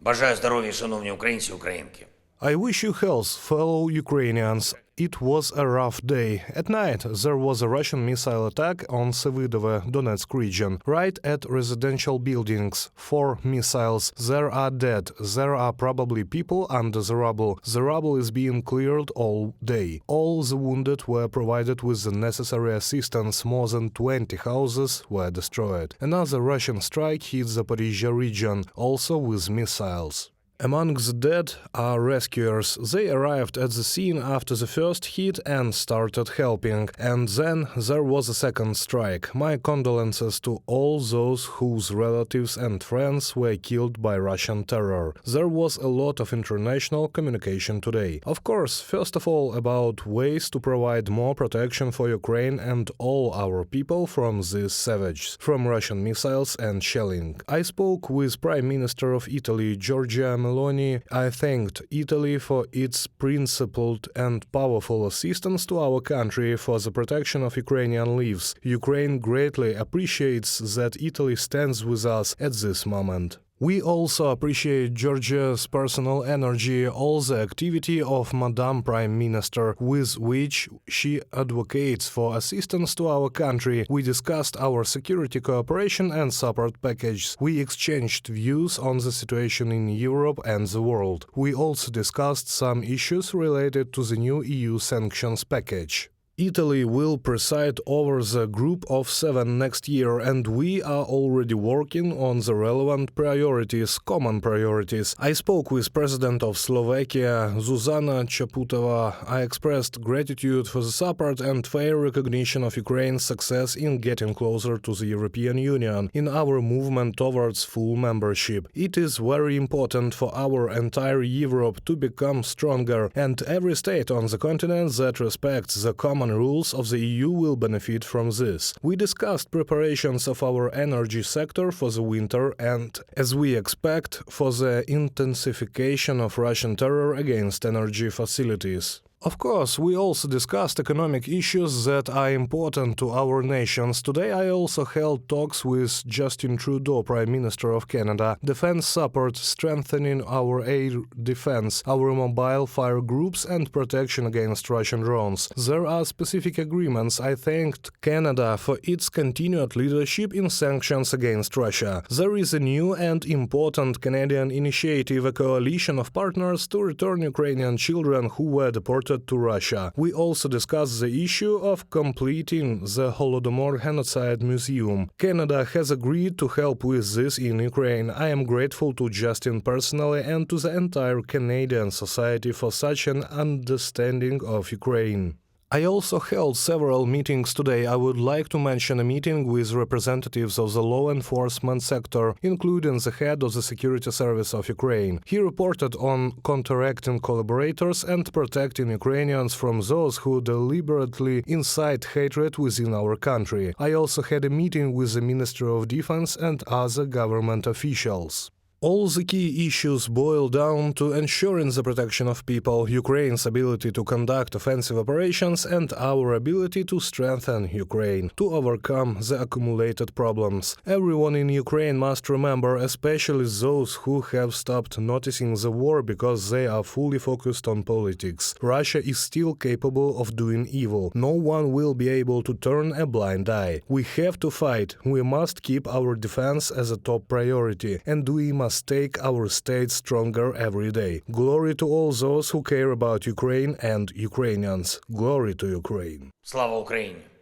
Бажаю здоров'я, шановні українці і українки. I wish you health, fellow Ukrainians. It was a rough day. At night, there was a Russian missile attack on Sevidovo, Donetsk region, right at residential buildings. 4 missiles. There are dead. There are probably people under the rubble. The rubble is being cleared all day. All the wounded were provided with the necessary assistance. More than 20 houses were destroyed. Another Russian strike hit Zaporizhia region, also with missiles. Among the dead are rescuers. They arrived at the scene after the first hit and started helping. And then there was a second strike. My condolences to all those whose relatives and friends were killed by Russian terror. There was a lot of international communication today. Of course, first of all about ways to provide more protection for Ukraine and all our people from these savages, from Russian missiles and shelling. I spoke with Prime Minister of Italy, Giorgia Meloni. I thanked Italy for its principled and powerful assistance to our country for the protection of Ukrainian lives. Ukraine greatly appreciates that Italy stands with us at this moment. We also appreciate Georgia's personal energy, all the activity of Madam Prime Minister, with which she advocates for assistance to our country. We discussed our security cooperation and support package. We exchanged views on the situation in Europe and the world. We also discussed some issues related to the new EU sanctions package. Italy will preside over the Group of 7 next year, and we are already working on the relevant priorities, common priorities. I spoke with President of Slovakia, Zuzana Chaputova. I expressed gratitude for the support and fair recognition of Ukraine's success in getting closer to the European Union in our movement towards full membership. It is very important for our entire Europe to become stronger, and every state on the continent that respects the common rules of the EU will benefit from this. We discussed preparations of our energy sector for the winter and, as we expect, for the intensification of Russian terror against energy facilities. Of course, we also discussed economic issues that are important to our nations. Today I also held talks with Justin Trudeau, Prime Minister of Canada. Defense support, strengthening our air defense, our mobile fire groups and protection against Russian drones. There are specific agreements. I thanked Canada for its continued leadership in sanctions against Russia. There is a new and important Canadian initiative, a coalition of partners to return Ukrainian children who were deported to Russia. We also discussed the issue of completing the Holodomor Genocide Museum. Canada has agreed to help with this in Ukraine. I am grateful to Justin personally and to the entire Canadian society for such an understanding of Ukraine. I also held several meetings today. I would like to mention a meeting with representatives of the law enforcement sector, including the head of the Security Service of Ukraine. He reported on counteracting collaborators and protecting Ukrainians from those who deliberately incite hatred within our country. I also had a meeting with the Ministry of Defense and other government officials. All the key issues boil down to ensuring the protection of people, Ukraine's ability to conduct offensive operations, and our ability to strengthen Ukraine, to overcome the accumulated problems. Everyone in Ukraine must remember, especially those who have stopped noticing the war because they are fully focused on politics. Russia is still capable of doing evil. No one will be able to turn a blind eye. We have to fight. We must keep our defense as a top priority, and we must take our state stronger every day. Glory to all those who care about Ukraine and Ukrainians. Glory to Ukraine. Слава Україні!